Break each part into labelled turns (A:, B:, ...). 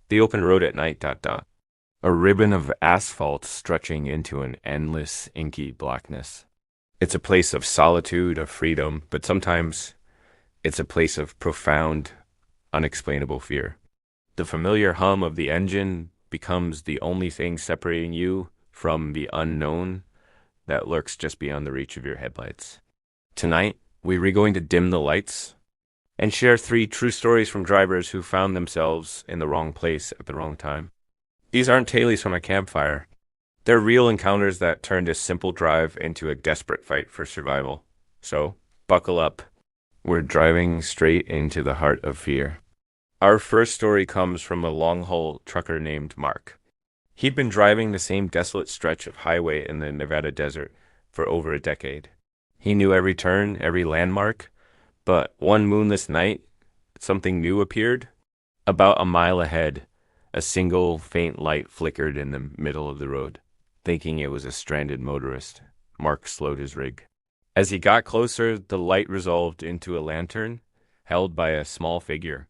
A: The open road at night, dot dot. A ribbon of asphalt stretching into an endless, inky blackness. It's a place of solitude, of freedom, but sometimes it's a place of profound, unexplainable fear. The familiar hum of the engine becomes the only thing separating you from the unknown that lurks just beyond the reach of your headlights. Tonight, we're going to dim the lights and share three true stories from drivers who found themselves in the wrong place at the wrong time. These aren't tales from a campfire. They're real encounters that turned a simple drive into a desperate fight for survival. So, buckle up. We're driving straight into the heart of fear. Our first story comes from a long-haul trucker named Mark. He'd been driving the same desolate stretch of highway in the Nevada desert for over a decade. He knew every turn, every landmark, but one moonless night, something new appeared. About a mile ahead, a single faint light flickered in the middle of the road. Thinking it was a stranded motorist, Mark slowed his rig. As he got closer, the light resolved into a lantern held by a small figure.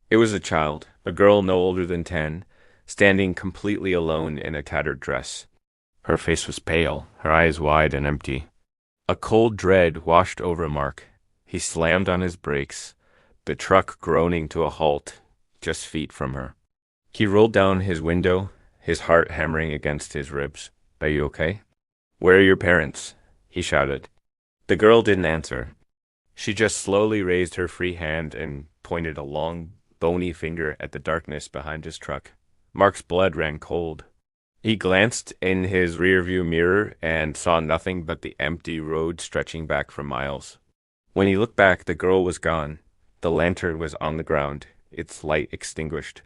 A: It was a child, a girl no older than 10, standing completely alone in a tattered dress. Her face was pale, her eyes wide and empty. A cold dread washed over Mark. He slammed on his brakes, the truck groaning to a halt just feet from her. He rolled down his window, his heart hammering against his ribs. "Are you okay?" "Where are your parents?" he shouted. The girl didn't answer. She just slowly raised her free hand and pointed a long, bony finger at the darkness behind his truck. Mark's blood ran cold. He glanced in his rearview mirror and saw nothing but the empty road stretching back for miles. When he looked back, the girl was gone. The lantern was on the ground, its light extinguished.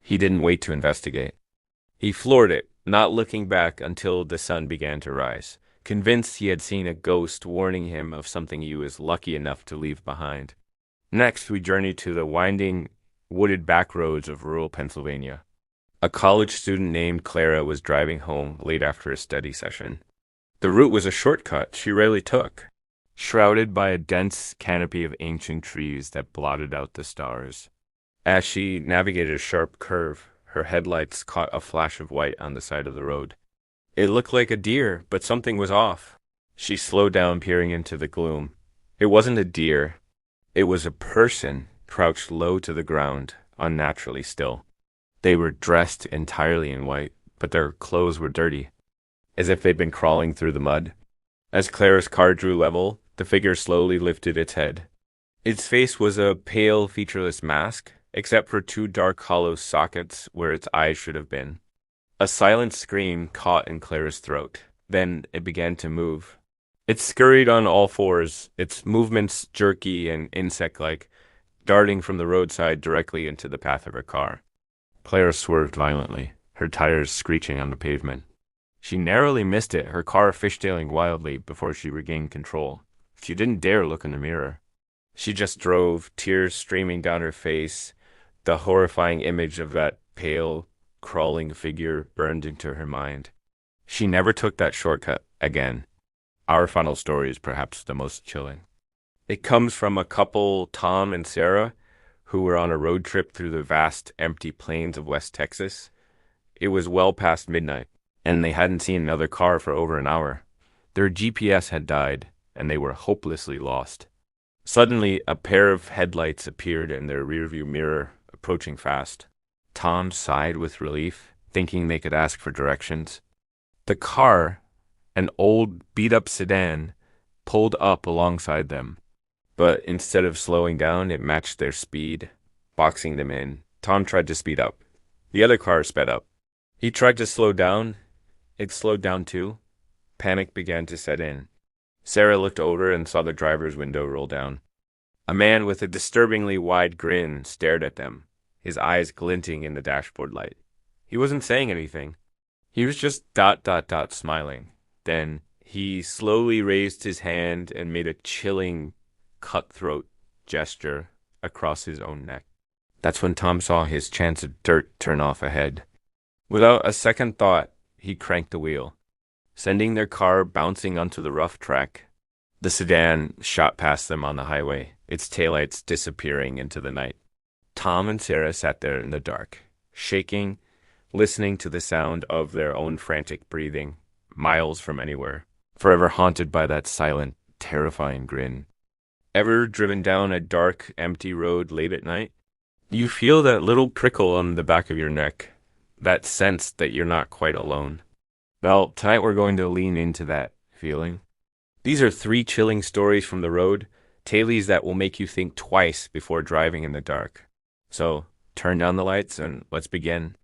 A: He didn't wait to investigate. He floored it, not looking back until the sun began to rise, convinced he had seen a ghost warning him of something he was lucky enough to leave behind. Next, we journeyed to the winding, wooded back roads of rural Pennsylvania. A college student named Clara was driving home late after a study session. The route was a shortcut she rarely took, shrouded by a dense canopy of ancient trees that blotted out the stars. As she navigated a sharp curve, her headlights caught a flash of white on the side of the road. It looked like a deer, but something was off. She slowed down, peering into the gloom. It wasn't a deer. It was a person, crouched low to the ground, unnaturally still. They were dressed entirely in white, but their clothes were dirty, as if they'd been crawling through the mud. As Clara's car drew level, the figure slowly lifted its head. Its face was a pale, featureless mask, except for two dark hollow sockets where its eyes should have been. A silent scream caught in Clara's throat. Then it began to move. It scurried on all fours, its movements jerky and insect-like, darting from the roadside directly into the path of her car. Clara swerved violently, her tires screeching on the pavement. She narrowly missed it, her car fishtailing wildly before she regained control. She didn't dare look in the mirror. She just drove, tears streaming down her face. The horrifying image of that pale, crawling figure burned into her mind. She never took that shortcut again. Our final story is perhaps the most chilling. It comes from a couple, Tom and Sarah, who were on a road trip through the vast, empty plains of West Texas. It was well past midnight, and they hadn't seen another car for over an hour. Their GPS had died, and they were hopelessly lost. Suddenly, a pair of headlights appeared in their rearview mirror, approaching fast. Tom sighed with relief, thinking they could ask for directions. The car, an old, beat-up sedan, pulled up alongside them. But instead of slowing down, it matched their speed, boxing them in. Tom tried to speed up. The other car sped up. He tried to slow down. It slowed down too. Panic began to set in. Sarah looked over and saw the driver's window roll down. A man with a disturbingly wide grin stared at them, his eyes glinting in the dashboard light. He wasn't saying anything. He was just ... smiling. Then he slowly raised his hand and made a chilling, cutthroat gesture across his own neck. That's when Tom saw his chance of dirt turn off ahead. Without a second thought, he cranked the wheel, sending their car bouncing onto the rough track. The sedan shot past them on the highway, its taillights disappearing into the night. Tom and Sarah sat there in the dark, shaking, listening to the sound of their own frantic breathing, miles from anywhere, forever haunted by that silent, terrifying grin. Ever driven down a dark, empty road late at night? You feel that little prickle on the back of your neck, that sense that you're not quite alone. Well, tonight we're going to lean into that feeling. These are 3 chilling stories from the road, tales that will make you think twice before driving in the dark. So, turn down the lights and let's begin.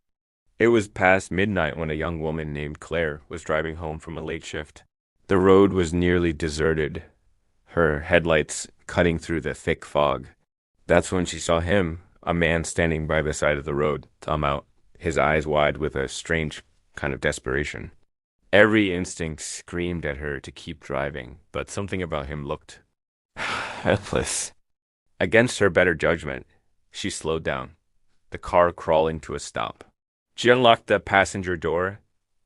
A: It was past midnight when a young woman named Claire was driving home from a late shift. The road was nearly deserted, her headlights cutting through the thick fog. That's when she saw him, a man standing by the side of the road, thumb out, his eyes wide with a strange kind of desperation. Every instinct screamed at her to keep driving, but something about him looked helpless. Against her better judgment, she slowed down, the car crawling to a stop. She unlocked the passenger door,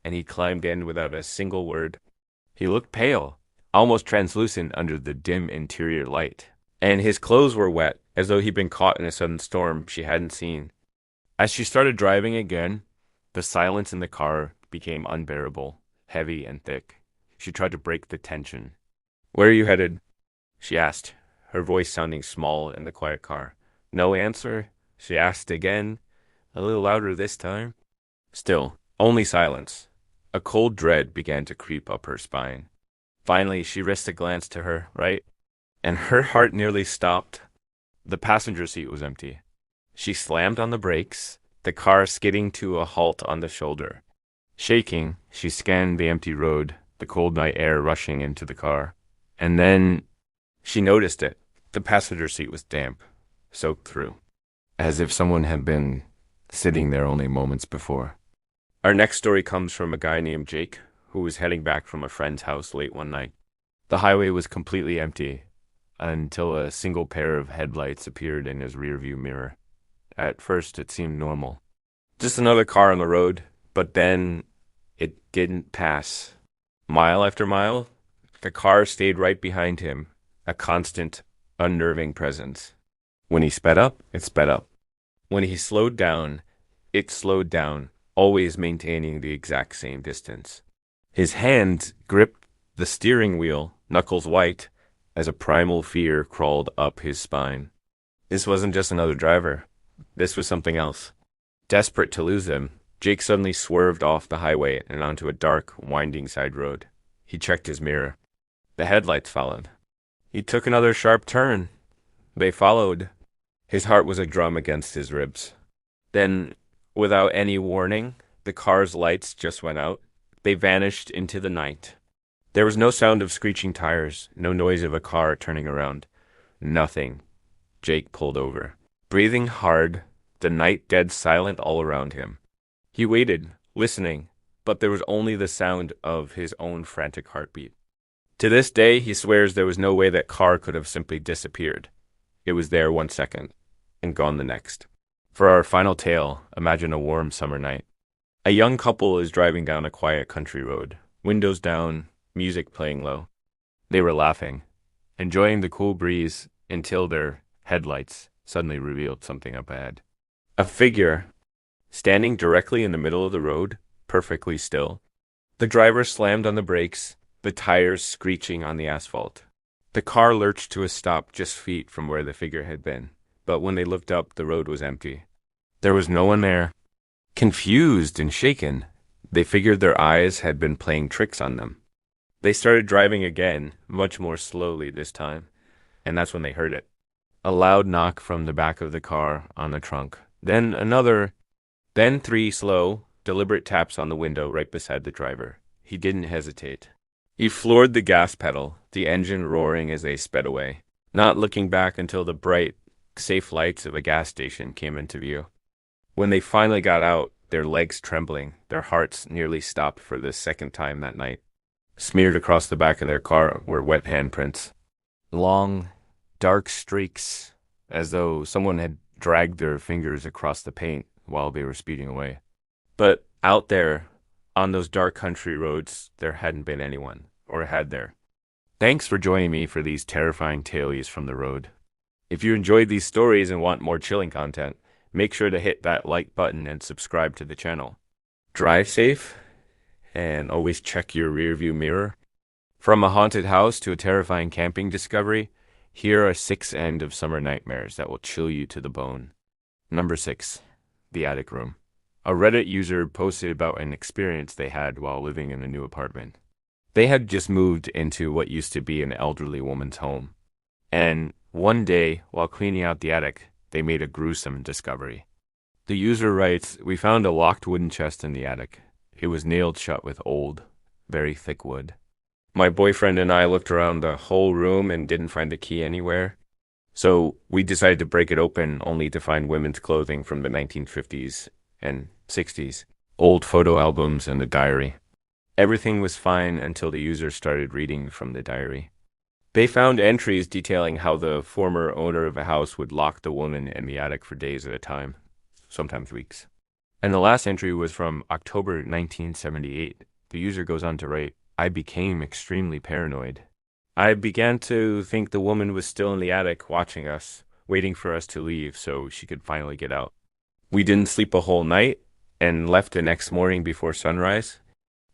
A: and he climbed in without a single word. He looked pale, almost translucent under the dim interior light, and his clothes were wet, as though he'd been caught in a sudden storm she hadn't seen. As she started driving again, the silence in the car became unbearable, heavy and thick. She tried to break the tension. "Where are you headed?" she asked, her voice sounding small in the quiet car. No answer. She asked again, a little louder this time. Still, only silence. A cold dread began to creep up her spine. Finally, she risked a glance to her right, and her heart nearly stopped. The passenger seat was empty. She slammed on the brakes, the car skidding to a halt on the shoulder. Shaking, she scanned the empty road, the cold night air rushing into the car. And then she noticed it. The passenger seat was damp, soaked through, as if someone had been sitting there only moments before. Our next story comes from a guy named Jake, who was heading back from a friend's house late one night. The highway was completely empty until a single pair of headlights appeared in his rearview mirror. At first, it seemed normal. Just another car on the road, but then it didn't pass. Mile after mile, the car stayed right behind him, a constant, unnerving presence. When he sped up, it sped up. When he slowed down, it slowed down, always maintaining the exact same distance. His hand gripped the steering wheel, knuckles white, as a primal fear crawled up his spine. This wasn't just another driver. This was something else. Desperate to lose him, Jake suddenly swerved off the highway and onto a dark, winding side road. He checked his mirror. The headlights followed. He took another sharp turn. They followed. His heart was a drum against his ribs. Then, without any warning, the car's lights just went out. They vanished into the night. There was no sound of screeching tires, no noise of a car turning around. Nothing. Jake pulled over. Breathing hard, the night dead silent all around him. He waited, listening, but there was only the sound of his own frantic heartbeat. To this day, he swears there was no way that car could have simply disappeared. It was there 1 second, and gone the next. For our final tale, imagine a warm summer night. A young couple is driving down a quiet country road, windows down, music playing low. They were laughing, enjoying the cool breeze until their headlights suddenly revealed something up ahead. A figure, standing directly in the middle of the road, perfectly still. The driver slammed on the brakes, the tires screeching on the asphalt. The car lurched to a stop just feet from where the figure had been, but when they looked up, the road was empty. There was no one there. Confused and shaken, they figured their eyes had been playing tricks on them. They started driving again, much more slowly this time, and that's when they heard it. A loud knock from the back of the car on the trunk. Then another, then 3 slow, deliberate taps on the window right beside the driver. He didn't hesitate. He floored the gas pedal, the engine roaring as they sped away, not looking back until the bright, safe lights of a gas station came into view. When they finally got out, their legs trembling, their hearts nearly stopped for the second time that night. Smeared across the back of their car were wet handprints. Long, dark streaks, as though someone had dragged their fingers across the paint while they were speeding away. But out there, on those dark country roads, there hadn't been anyone, or had there. Thanks for joining me for these terrifying tales from the road. If you enjoyed these stories and want more chilling content, make sure to hit that like button and subscribe to the channel. Drive safe and always check your rearview mirror. From a haunted house to a terrifying camping discovery, here are 6 end of summer nightmares that will chill you to the bone. Number 6, the attic room. A Reddit user posted about an experience they had while living in a new apartment. They had just moved into what used to be an elderly woman's home. And one day, while cleaning out the attic, they made a gruesome discovery. The user writes, "We found a locked wooden chest in the attic. It was nailed shut with old, very thick wood. My boyfriend and I looked around the whole room and didn't find the key anywhere. So we decided to break it open only to find women's clothing from the 1950s and 60s, old photo albums and a diary. Everything was fine until the user started reading from the diary. They found entries detailing how the former owner of a house would lock the woman in the attic for days at a time, sometimes weeks. And the last entry was from October 1978. The user goes on to write, I became extremely paranoid. I began to think the woman was still in the attic watching us, waiting for us to leave so she could finally get out. We didn't sleep a whole night and left the next morning before sunrise.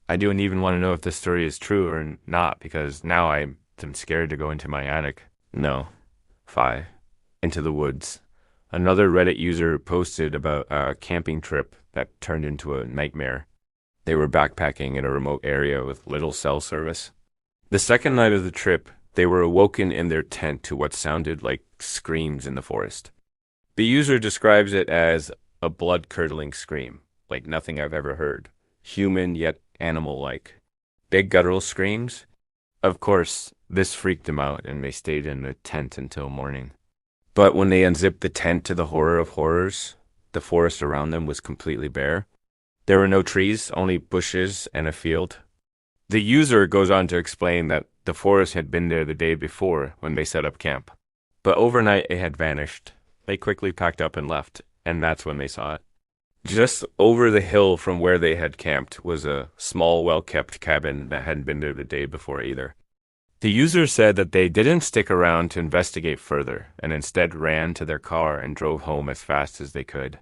A: I don't even want to know if this story is true or not because now I'm scared to go into my attic." No. 5. Into the woods. Another Reddit user posted about a camping trip that turned into a nightmare. They were backpacking in a remote area with little cell service. The second night of the trip, they were awoken in their tent to what sounded like screams in the forest. The user describes it as a blood-curdling scream, like nothing I've ever heard. Human yet animal-like. Big guttural screams. Of course, this freaked them out and they stayed in the tent until morning. But when they unzipped the tent to the horror of horrors, the forest around them was completely bare. There were no trees, only bushes and a field. The user goes on to explain that the forest had been there the day before when they set up camp. But overnight it had vanished. They quickly packed up and left, and that's when they saw it. Just over the hill from where they had camped was a small, well-kept cabin that hadn't been there the day before either. The user said that they didn't stick around to investigate further, and instead ran to their car and drove home as fast as they could.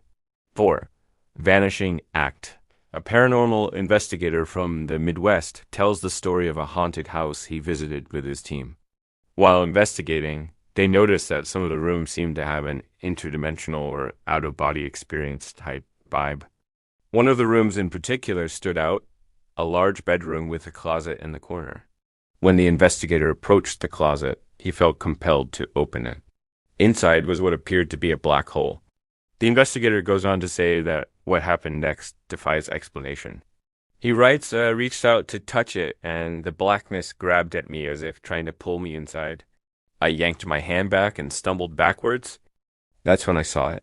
A: 4. Vanishing Act. A paranormal investigator from the Midwest tells the story of a haunted house he visited with his team. While investigating, they noticed that some of the rooms seemed to have an interdimensional or out-of-body experience type vibe. One of the rooms in particular stood out, a large bedroom with a closet in the corner. When the investigator approached the closet, he felt compelled to open it. Inside was what appeared to be a black hole. The investigator goes on to say that what happened next defies explanation. He writes, reached out to touch it, and the blackness grabbed at me as if trying to pull me inside. I yanked my hand back and stumbled backwards. That's when I saw it.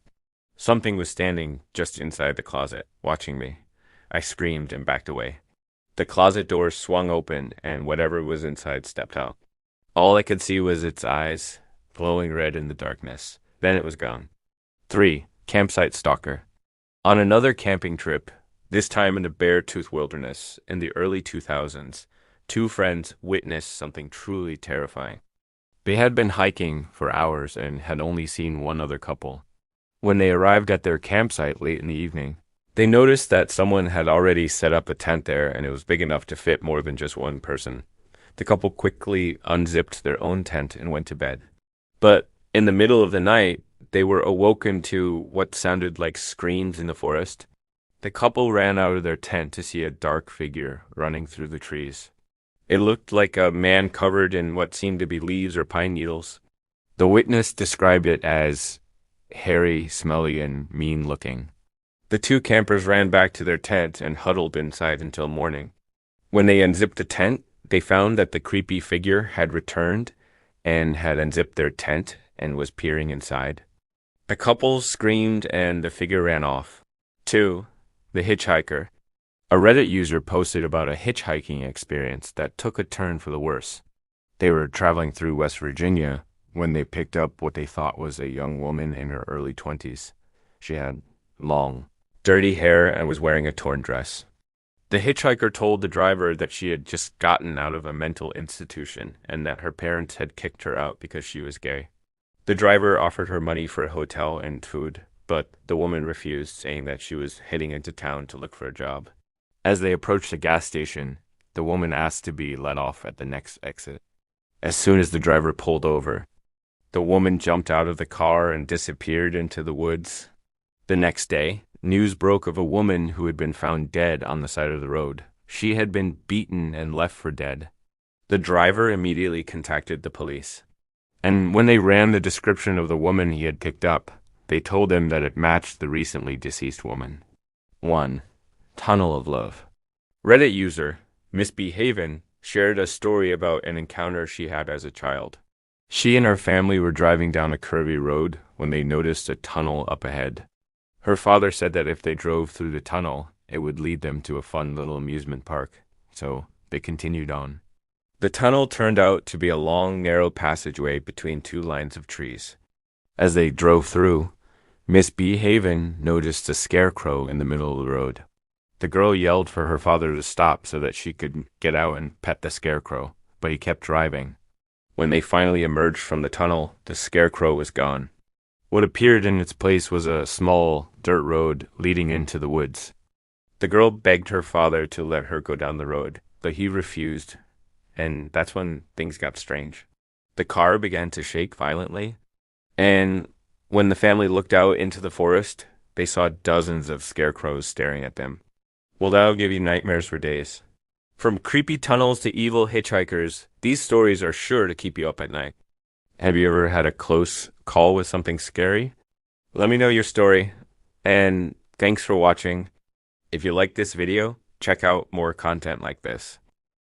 A: Something was standing just inside the closet, watching me. I screamed and backed away. The closet door swung open, and whatever was inside stepped out. All I could see was its eyes, glowing red in the darkness. Then it was gone. 3. Campsite Stalker. On another camping trip, this time in the Beartooth Wilderness, in the early 2000s, 2 friends witnessed something truly terrifying. They had been hiking for hours and had only seen one other couple. When they arrived at their campsite late in the evening, they noticed that someone had already set up a tent there and it was big enough to fit more than just one person. The couple quickly unzipped their own tent and went to bed. But in the middle of the night, they were awoken to what sounded like screams in the forest. The couple ran out of their tent to see a dark figure running through the trees. It looked like a man covered in what seemed to be leaves or pine needles. The witness described it as hairy, smelly, and mean-looking. The 2 campers ran back to their tent and huddled inside until morning. When they unzipped the tent, they found that the creepy figure had returned and had unzipped their tent and was peering inside. The couple screamed and the figure ran off. 2. The hitchhiker. A Reddit user posted about a hitchhiking experience that took a turn for the worse. They were traveling through West Virginia when they picked up what they thought was a young woman in her early 20s. She had long, dirty hair and was wearing a torn dress. The hitchhiker told the driver that she had just gotten out of a mental institution and that her parents had kicked her out because she was gay. The driver offered her money for a hotel and food, but the woman refused, saying that she was heading into town to look for a job. As they approached the gas station, the woman asked to be let off at the next exit. As soon as the driver pulled over, the woman jumped out of the car and disappeared into the woods. The next day, news broke of a woman who had been found dead on the side of the road. She had been beaten and left for dead. The driver immediately contacted the police, and when they ran the description of the woman he had picked up, they told him that it matched the recently deceased woman. 1. Tunnel of Love. Reddit user Miss Behaven shared a story about an encounter she had as a child. She and her family were driving down a curvy road when they noticed a tunnel up ahead. Her father said that if they drove through the tunnel, it would lead them to a fun little amusement park, so they continued on. The tunnel turned out to be a long, narrow passageway between two lines of trees. As they drove through, Miss Behaven noticed a scarecrow in the middle of the road. The girl yelled for her father to stop so that she could get out and pet the scarecrow, but he kept driving. When they finally emerged from the tunnel, the scarecrow was gone. What appeared in its place was a small dirt road leading into the woods. The girl begged her father to let her go down the road, but he refused, and that's when things got strange. The car began to shake violently, and when the family looked out into the forest, they saw dozens of scarecrows staring at them. Well, that'll give you nightmares for days. From creepy tunnels to evil hitchhikers, these stories are sure to keep you up at night. Have you ever had a close call with something scary? Let me know your story, and thanks for watching. If you like this video, check out more content like this.